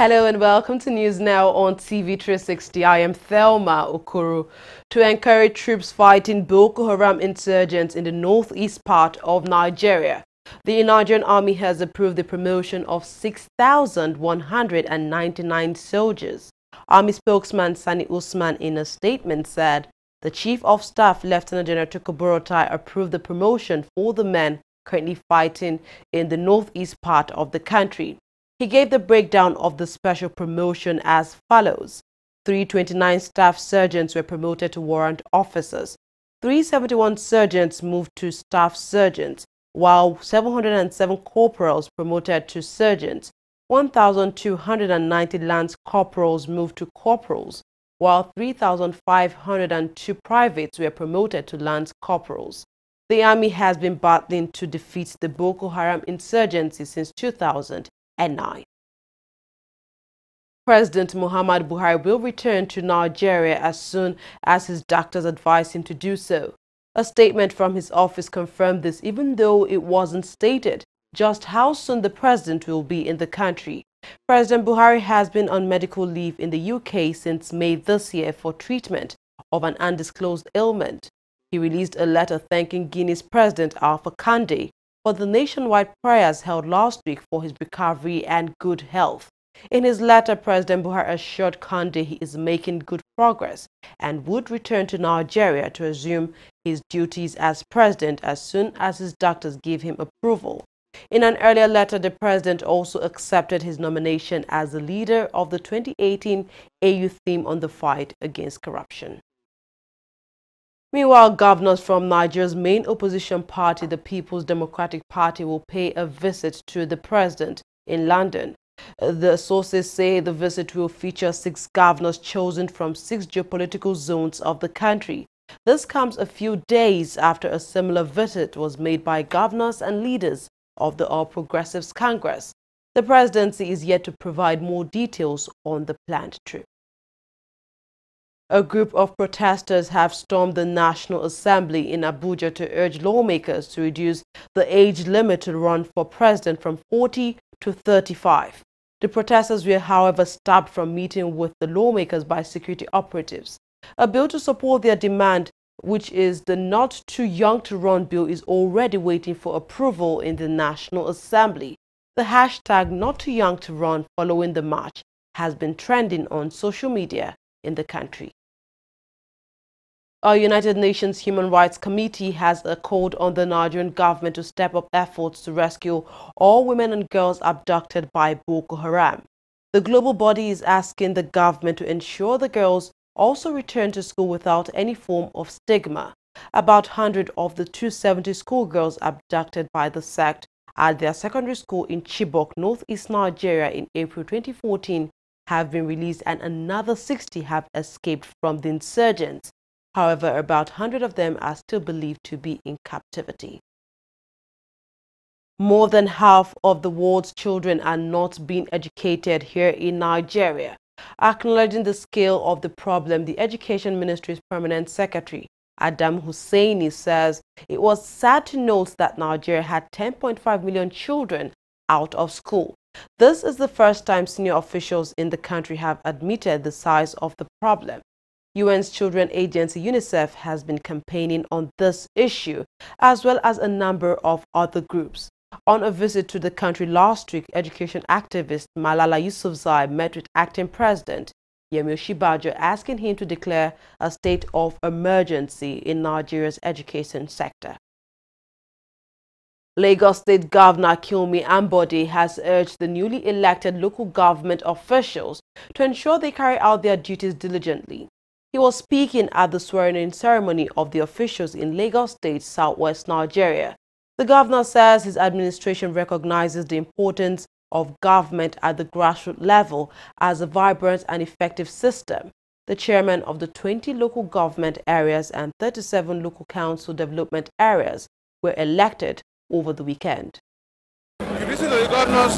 Hello and welcome to News Now on TV360. I am Thelma Okoro. To encourage troops fighting Boko Haram insurgents in the northeast part of Nigeria, the Nigerian army has approved the promotion of 6,199 soldiers. Army spokesman Sani Usman in a statement said the Chief of Staff, Lieutenant General Tukuborotai, approved the promotion for the men currently fighting in the northeast part of the country. He gave the breakdown of the special promotion as follows. 329 staff sergeants were promoted to warrant officers. 371 sergeants moved to staff sergeants, while 707 corporals promoted to sergeants. 1,290 lance corporals moved to corporals, while 3,502 privates were promoted to lance corporals. The army has been battling to defeat the Boko Haram insurgency since 2009. President Muhammadu Buhari will return to Nigeria as soon as his doctors advise him to do so. A statement from his office confirmed this, even though it wasn't stated just how soon the president will be in the country. President Buhari has been on medical leave in the UK since May this year for treatment of an undisclosed ailment. He released a letter thanking Guinea's President Alpha Condé for the nationwide prayers held last week for his recovery and good health. In his letter, President Buhari assured Condé he is making good progress and would return to Nigeria to assume his duties as president as soon as his doctors give him approval. In an earlier letter, the president also accepted his nomination as the leader of the 2018 AU theme on the fight against corruption. Meanwhile, governors from Nigeria's main opposition party, the People's Democratic Party, will pay a visit to the president in London. The sources say the visit will feature 6 governors chosen from 6 geopolitical zones of the country. This comes a few days after a similar visit was made by governors and leaders of the All Progressives Congress. The presidency is yet to provide more details on the planned trip. A group of protesters have stormed the National Assembly in Abuja to urge lawmakers to reduce the age limit to run for president from 40 to 35. The protesters were, however, stopped from meeting with the lawmakers by security operatives. A bill to support their demand, which is the Not Too Young to Run bill, is already waiting for approval in the National Assembly. The hashtag Not Too Young to Run following the march has been trending on social media in the country. Our United Nations Human Rights Committee has called on the Nigerian government to step up efforts to rescue all women and girls abducted by Boko Haram. The global body is asking the government to ensure the girls also return to school without any form of stigma. About 100 of the 270 schoolgirls abducted by the sect at their secondary school in Chibok, northeast Nigeria in April 2014 have been released, and another 60 have escaped from the insurgents. However, about 100 of them are still believed to be in captivity. More than half of the world's children are not being educated here in Nigeria. Acknowledging the scale of the problem, the Education Ministry's Permanent Secretary, Adam Hussaini, says it was sad to note that Nigeria had 10.5 million children out of school. This is the first time senior officials in the country have admitted the size of the problem. UN's children agency UNICEF has been campaigning on this issue, as well as a number of other groups. On a visit to the country last week, education activist Malala Yousafzai met with acting president Yemi Osinbajo, asking him to declare a state of emergency in Nigeria's education sector. Lagos State Governor Kilmi Ambode has urged the newly elected local government officials to ensure they carry out their duties diligently. He was speaking at the swearing-in ceremony of the officials in Lagos State, southwest Nigeria. The governor says his administration recognizes the importance of government at the grassroots level as a vibrant and effective system. The chairman of the 20 local government areas and 37 local council development areas were elected over the weekend. If you listen to the governor's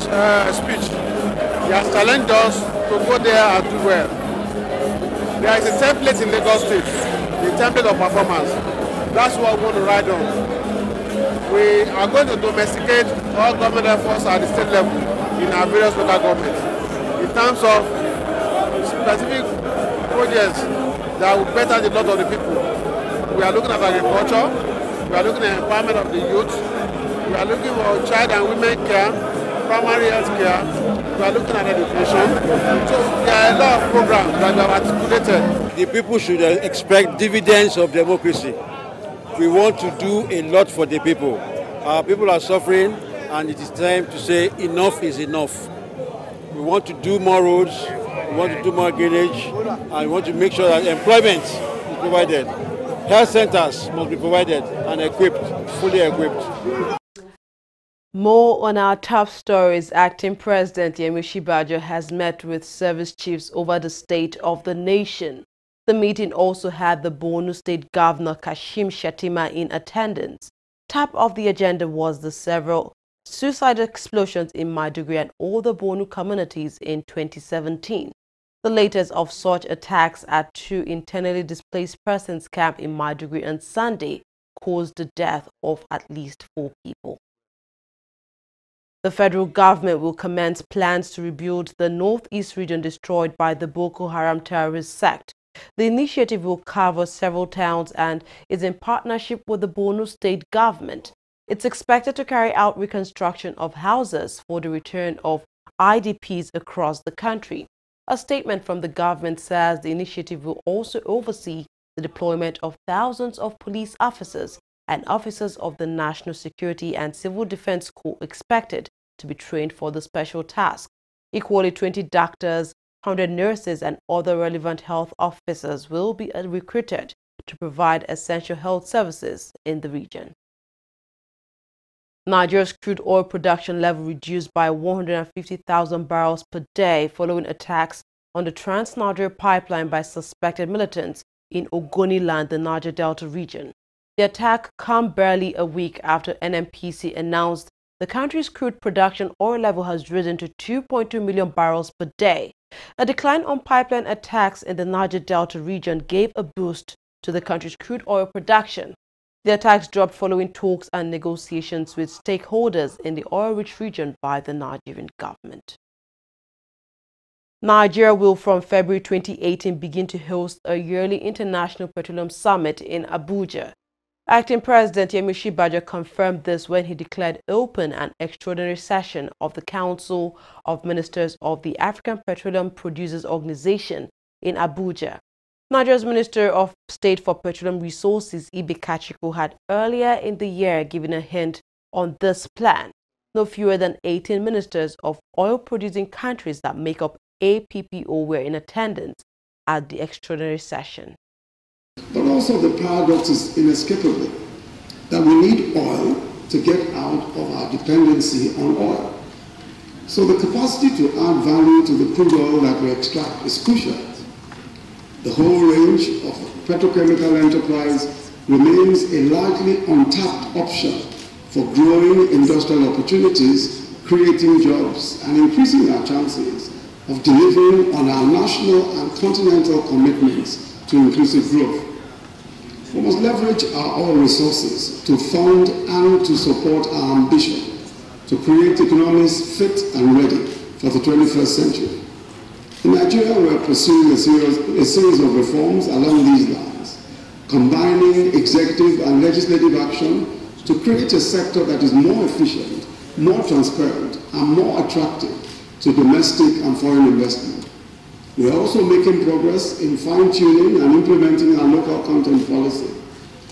speech, he has challenged us to go there and do well. There is a template in Lagos State, the template of performance. That's what we're going to ride on. We are going to domesticate all government efforts at the state level in our various local governments. in terms of specific projects that will better the lot of the people. We are looking at agriculture, we are looking at empowerment of the youth, we are looking for child and women care, primary health care, we are looking at education. So there are a lot of programs that we have articulated. The people should expect dividends of democracy. We want to do a lot for the people. Our people are suffering, and it is time to say enough is enough. We want to do more roads, we want to do more drainage, and we want to make sure that employment is provided. Health centers must be provided and equipped, fully equipped. More on our top stories. Acting President Yemi Osinbajo has met with service chiefs over the state of the nation. The meeting also had the Borno State Governor Kashim Shettima in attendance. Top of the agenda was the several suicide explosions in Nigeria and all the Borno communities in 2017. The latest of such attacks at two internally displaced persons camp in Nigeria on Sunday caused the death of at least 4 people. The federal government will commence plans to rebuild the northeast region destroyed by the Boko Haram terrorist sect. The initiative will cover several towns and is in partnership with the Borno state government. It's expected to carry out reconstruction of houses for the return of IDPs across the country. A statement from the government says the initiative will also oversee the deployment of thousands of police officers and officers of the National Security and Civil Defense Corps expected to be trained for the special task. Equally, 20 doctors, 100 nurses and other relevant health officers will be recruited to provide essential health services in the region. Nigeria's crude oil production level reduced by 150,000 barrels per day following attacks on the Trans-Nigeria pipeline by suspected militants in Ogoniland, the Niger Delta region. The attack came barely a week after NNPC announced the country's crude production oil level has risen to 2.2 million barrels per day. A decline on pipeline attacks in the Niger Delta region gave a boost to the country's crude oil production. The attacks dropped following talks and negotiations with stakeholders in the oil-rich region by the Nigerian government. Nigeria will from February 2018 begin to host a yearly International Petroleum Summit in Abuja. Acting President Yemi Osinbajo confirmed this when he declared open an extraordinary session of the Council of Ministers of the African Petroleum Producers Organization in Abuja. Nigeria's Minister of State for Petroleum Resources, Ibe Kachiko, had earlier in the year given a hint on this plan. No fewer than 18 ministers of oil-producing countries that make up APPO were in attendance at the extraordinary session. But also the paradox is inescapable, that we need oil to get out of our dependency on oil. So the capacity to add value to the crude oil that we extract is crucial. The whole range of petrochemical enterprise remains a largely untapped option for growing industrial opportunities, creating jobs, and increasing our chances of delivering on our national and continental commitments to inclusive growth. We must leverage our oil resources to fund and to support our ambition to create economies fit and ready for the 21st century. In Nigeria, we are pursuing a series of reforms along these lines, combining executive and legislative action to create a sector that is more efficient, more transparent, and more attractive to domestic and foreign investment. We are also making progress in fine-tuning and implementing our local content policy.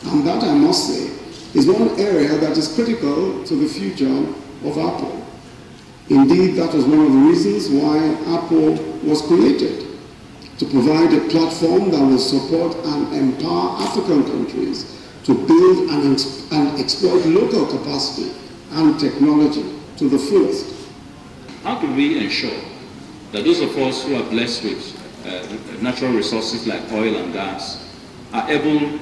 And that, I must say, is one area that is critical to the future of Apple. Indeed, that was one of the reasons why Apple was created, to provide a platform that will support and empower African countries to build and exploit local capacity and technology to the fullest. How do we ensure that those of us who are blessed with natural resources like oil and gas are able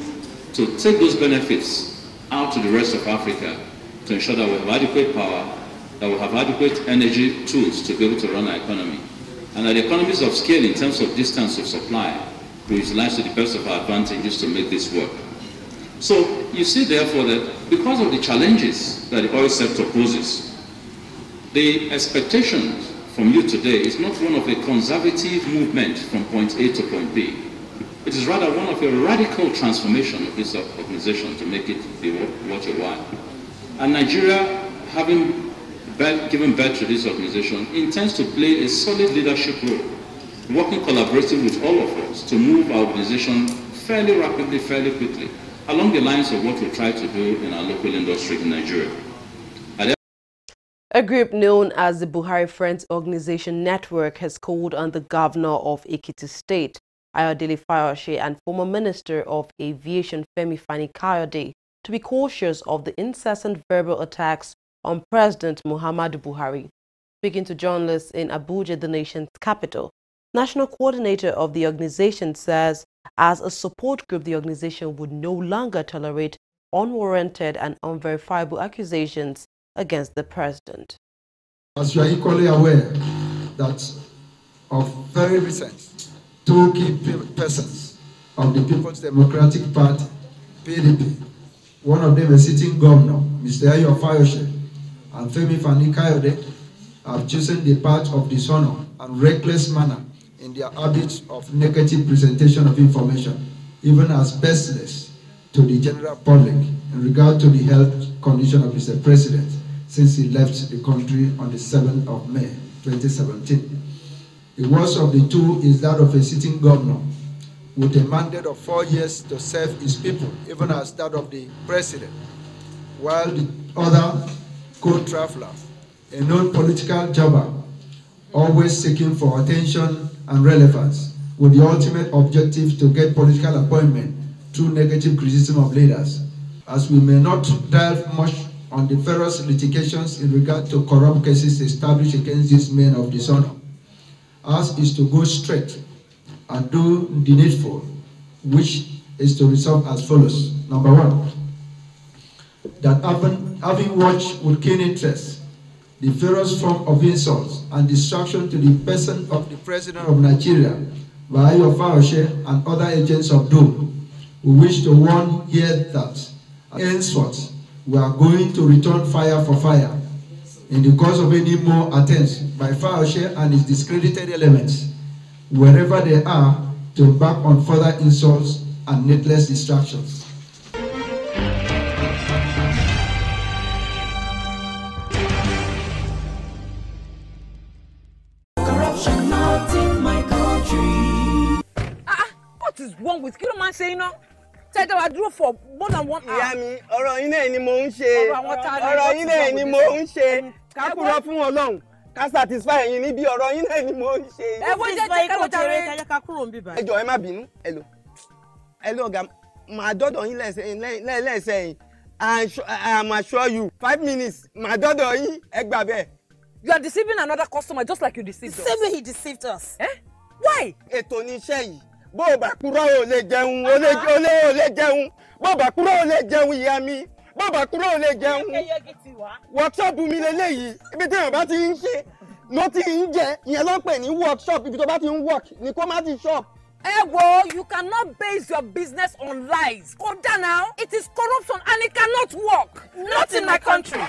to take those benefits out to the rest of Africa to ensure that we have adequate power, that we have adequate energy tools to be able to run our economy, and that the economies of scale in terms of distance of supply will utilize to the best of our advantages to make this work. So you see therefore that because of the challenges that the oil sector poses, the expectations from you today is not one of a conservative movement from point A to point B. It is rather one of a radical transformation of this organization to make it be worth your while. And Nigeria, having given birth to this organization, intends to play a solid leadership role, working collaboratively with all of us to move our organization fairly rapidly, fairly quickly, along the lines of what we try to do in our local industry in Nigeria. A group known as the Buhari Friends Organization Network has called on the governor of Ekiti State, Ayodele Fayose, and former Minister of Aviation Femi Fani-Kayode to be cautious of the incessant verbal attacks on President Muhammadu Buhari. Speaking to journalists in Abuja, the nation's capital, National Coordinator of the organization says as a support group, the organization would no longer tolerate unwarranted and unverifiable accusations against the president. As you are equally aware that of very recent, two key persons of the People's Democratic Party, PDP, one of them a sitting governor, Mr. Ayodele Fayose, and Femi Fani-Kayode, have chosen the path of dishonor and reckless manner in their habits of negative presentation of information, even as baseless to the general public in regard to the health condition of Mr. President since he left the country on the 7th of May, 2017. The worst of the two is that of a sitting governor with a mandate of 4 years to serve his people, even as that of the president, while the other co-traveler, a known political jobber, always seeking for attention and relevance, with the ultimate objective to get political appointment through negative criticism of leaders. As we may not delve much on the ferocious litigations in regard to corrupt cases established against these men of dishonor, ours is to go straight and do the needful, which is to resolve as follows. Number one, that having watched with keen interest the various form of insults and destruction to the person of the President of Nigeria by Ayodele Fayose and other agents of doom, we wish to warn here that henceforth we are going to return fire for fire in the course of any more attempts by Fayose and his discredited elements, wherever they are, to embark on further insults and needless distractions. Corruption not in my country. What is wrong with Kilo Man saying no? Tell them I drew for more than 1 hour. Yeah, me. Ọ̀rọ̀ yín náà ni mò ń ṣe. Ọ̀rọ̀ yín náà ni mò ń ṣe. Ká kúrò fún Ọlọ́run. Ká satisfy yín níbi ọ̀rọ̀ yín náà ni mò ń ṣe. Ẹ wo jẹ́ ká lọ tare ká kúrò nbi báyìí. Ẹ jọ̀ọ́ ẹ má bínú. Hello ọ̀gá. Màá dọ́dọ̀ yín lẹ́sẹ̀ yín. I am assure you 5 minutes. Màá dọ́dọ̀ yín ẹ gbà bẹ́ẹ̀. You are deceiving another customer just like you deceived us. The same way he deceived us. Eh? Why? Ètò ni iṣẹ́ yìí. Bó o bá kúrò ò lè jẹun, ò lè jẹun. Bó o bá kúrò ò lè jẹun ìyá mi. Bó o bá kúrò ò lè jẹun. Workshop mi lélẹ́yìí. Ibi tí èèyàn bá ti ń ṣe ló ti ń jẹ. Ìyẹn ló ń pè ní workshop. Ibi tó bá ti ń work ni kó má ti shop. You cannot base your business on lies. Koda now, it is corruption and it cannot work. Not in my country.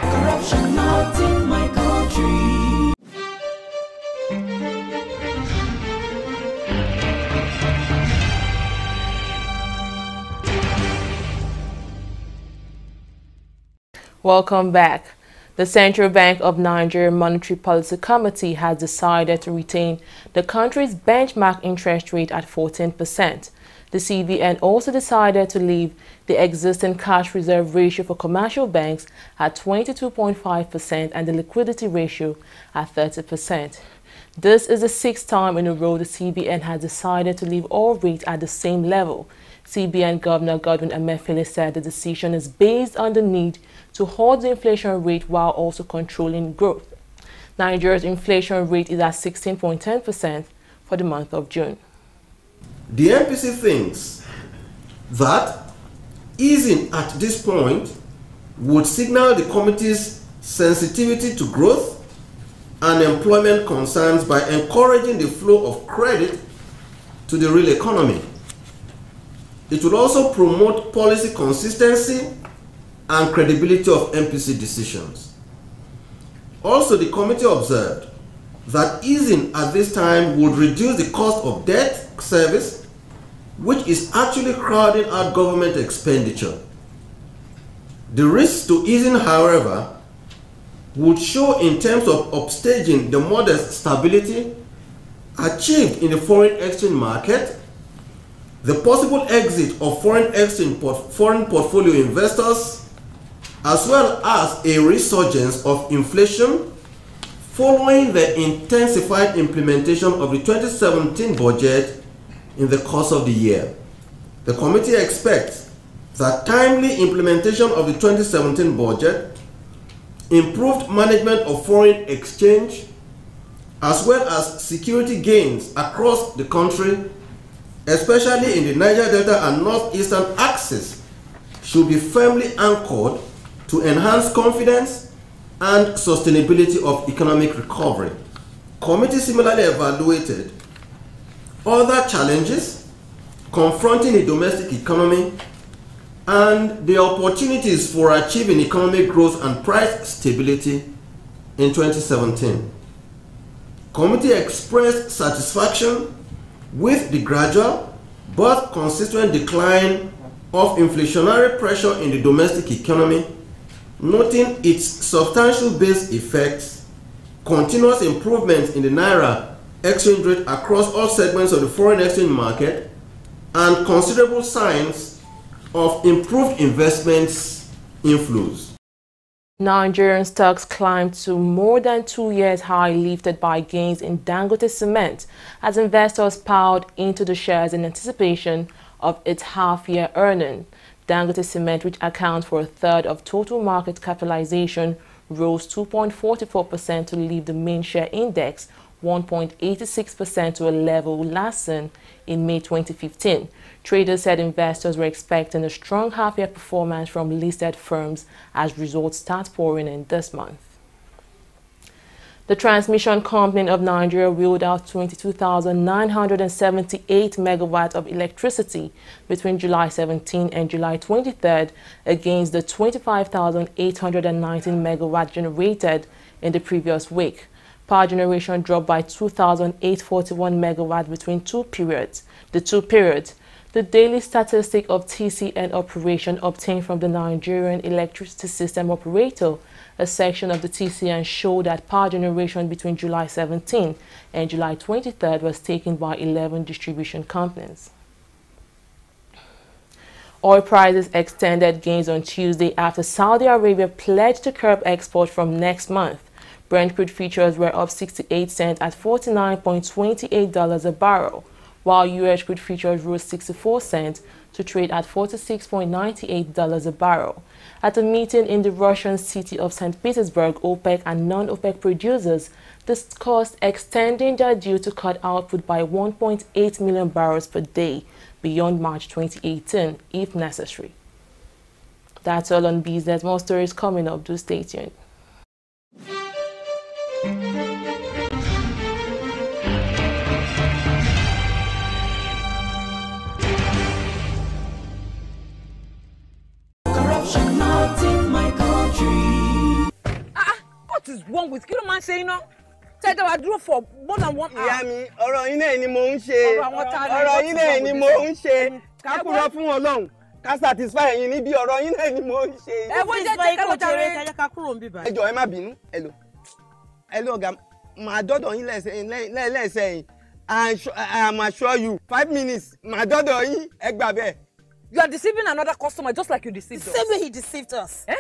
Corruption not in my country. Welcome back. The Central Bank of Nigeria Monetary Policy Committee has decided to retain the country's benchmark interest rate at 14%. The CBN also decided to leave the existing cash reserve ratio for commercial banks at 22.5% and the liquidity ratio at 30%. This is the 6th time in a row the CBN has decided to leave all rates at the same level. CBN Governor Godwin Emefiele said the decision is based on the need to hold the inflation rate while also controlling growth. Nigeria's inflation rate is at 16.10% for the month of June. The MPC thinks that easing at this point would signal the committee's sensitivity to growth and employment concerns by encouraging the flow of credit to the real economy. It will also promote policy consistency and credibility of MPC decisions. Also, the committee observed that easing at this time would reduce the cost of debt service, which is actually crowding out government expenditure. The risks to easing, however, would show in terms of upstaging the modest stability achieved in the foreign exchange market, the possible exit of foreign portfolio investors, as well as a resurgence of inflation following the intensified implementation of the 2017 budget in the course of the year. The committee expects that timely implementation of the 2017 budget, improved management of foreign exchange, as well as security gains across the country, especially in the Niger Delta and Northeastern axis, should be firmly anchored to enhance confidence and sustainability of economic recovery. Committee similarly evaluated other challenges confronting the domestic economy and the opportunities for achieving economic growth and price stability in 2017. Committee expressed satisfaction with the gradual but consistent decline of inflationary pressure in the domestic economy, noting its substantial base effects, continuous improvements in the Naira exchange rate across all segments of the foreign exchange market, and considerable signs of improved investments inflows. Nigerian stocks climbed to more than 2 years high, lifted by gains in Dangote Cement as investors piled into the shares in anticipation of its half-year earning. Dangote Cement, which accounts for a third of total market capitalization, rose 2.44% to leave the main share index 1.86% to a level last seen in May 2015. Traders said investors were expecting a strong half-year performance from listed firms as results start pouring in this month. The Transmission Company of Nigeria wheeled out 22,978 megawatts of electricity between July 17 and July 23 against the 25,819 megawatts generated in the previous week. Power generation dropped by 2,841 megawatts between the two periods. The daily statistic of TCN operation obtained from the Nigerian Electricity System Operator, a section of the TCN, showed that power generation between July 17 and July 23 was taken by 11 distribution companies. Oil prices extended gains on Tuesday after Saudi Arabia pledged to curb export from next month. Brent crude futures were up 68 cents at $49.28 a barrel, while U.S. crude futures rose 64 cents to trade at $46.98 a barrel. At a meeting in the Russian city of St. Petersburg, OPEC and non-OPEC producers discussed extending their deal to cut output by 1.8 million barrels per day beyond March 2018, if necessary. That's all on business. More stories coming up. Do stay tuned. Corruption not in my country. What is wrong with you? Man saying no. Tell them I drove for more than 1 hour. Ìyá mi, ọ̀rọ̀ yín náà ni mò ń ṣe. Ọ̀rọ̀ yín náà ni mò ń ṣe. Ká kúrò fún Ọlọ́run. Ká satisfy yín níbi ọ̀rọ̀ yín náà ni mò ń ṣe. Ẹ wo jẹ́ ká lọ jàre ká kúrò nbí báyìí. Ẹ jọ̀ọ́ ẹ má bínú. Hello ọ̀gá. Màá dọ́dọ̀ yín lẹ́sẹ̀. I am assure you 5 minutes. Màá dọ́dọ̀ yín ẹ gbà bẹ́ẹ̀. You are deceiving another customer just like you deceived us. The same way he deceived us. Eh?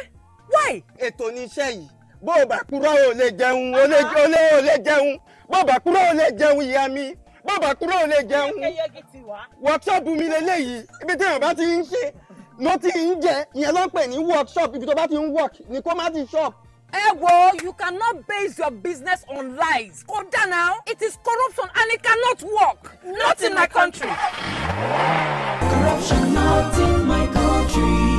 Why? Ètò ní iṣẹ́ yìí. Bó o bá kúrò ò lè jẹun, ò lè jẹun. Bó o bá kúrò ò lè jẹun ìyá mi. Bó o bá kúrò ò lè jẹun. Workshop mi leléyìí. Ibi tí èèyàn bá ti ń ṣe ló ti ń jẹ. Ìyẹn ló ń pè ní workshop. Ibi tó bá ti ń work ní kó má ti shop. You cannot base your business on lies. Koda now, it is corruption and it cannot work. Not in my country. Corruption not in my country.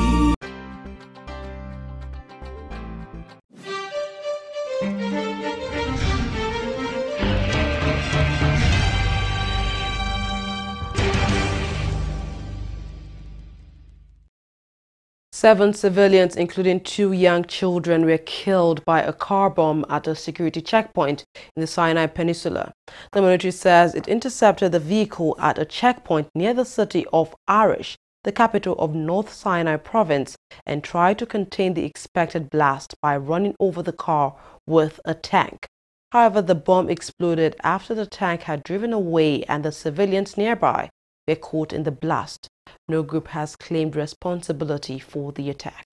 7 civilians, including 2 young children, were killed by a car bomb at a security checkpoint in the Sinai Peninsula. The military says it intercepted the vehicle at a checkpoint near the city of Arish, the capital of North Sinai province, and tried to contain the expected blast by running over the car with a tank. However, the bomb exploded after the tank had driven away and the civilians nearby were caught in the blast. No group has claimed responsibility for the attack.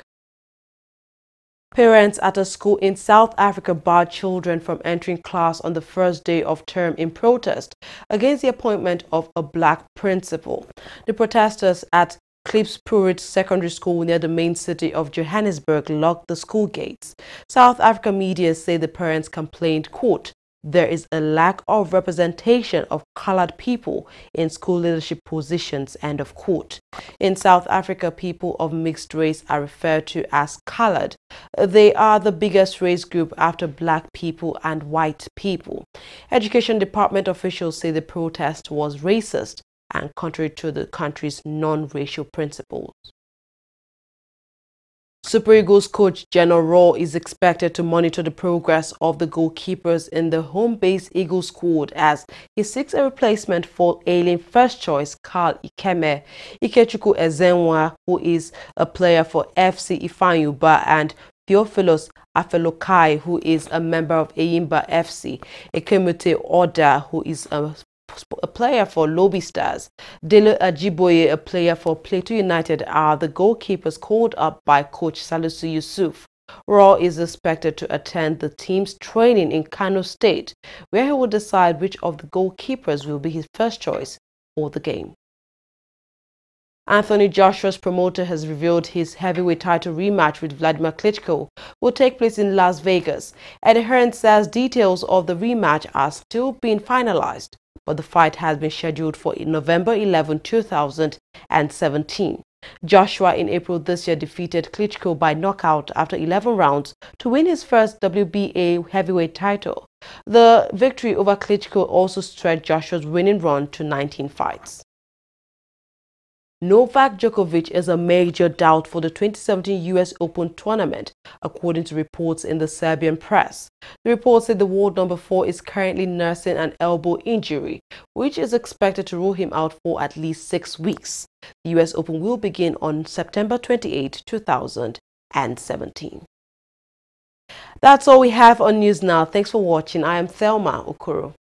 Parents at a school in South Africa barred children from entering class on the first day of term in protest against the appointment of a black principal. The protesters at Klipspruit Secondary School near the main city of Johannesburg locked the school gates. South African media say the parents complained, quote, "There is a lack of representation of colored people in school leadership positions," end of quote. In South Africa, people of mixed race are referred to as colored. They are the biggest race group after black people and white people. Education department officials say the protest was racist and contrary to the country's non-racial principles. Super Eagles coach General Raw is expected to monitor the progress of the goalkeepers in the home-based Eagles squad as he seeks a replacement for ailing first choice Carl Ikeme, Ikechukwu Ezenwa, who is a player for FC Ifeanyuba, and Theophilus Afelokai, who is a member of Eyimba FC, Ekemute Oda, who is a player for Lobby Stars. Dele Ajiboye, a player for Plateau United, are the goalkeepers called up by coach Salisu Yusuf. Raw is expected to attend the team's training in Kano State, where he will decide which of the goalkeepers will be his first choice for the game. Anthony Joshua's promoter has revealed his heavyweight title rematch with Vladimir Klitschko will take place in Las Vegas. Eddie Hearn says details of the rematch are still being finalized, but the fight has been scheduled for November 11, 2017. Joshua in April this year defeated Klitschko by knockout after 11 rounds to win his first WBA heavyweight title. The victory over Klitschko also stretched Joshua's winning run to 19 fights. Novak Djokovic is a major doubt for the 2017 US Open tournament, according to reports in the Serbian press. The report said the world number 4 is currently nursing an elbow injury, which is expected to rule him out for at least 6 weeks. The US Open will begin on September 28, 2017. That's all we have on News Now. Thanks for watching. I am Thelma Okoro.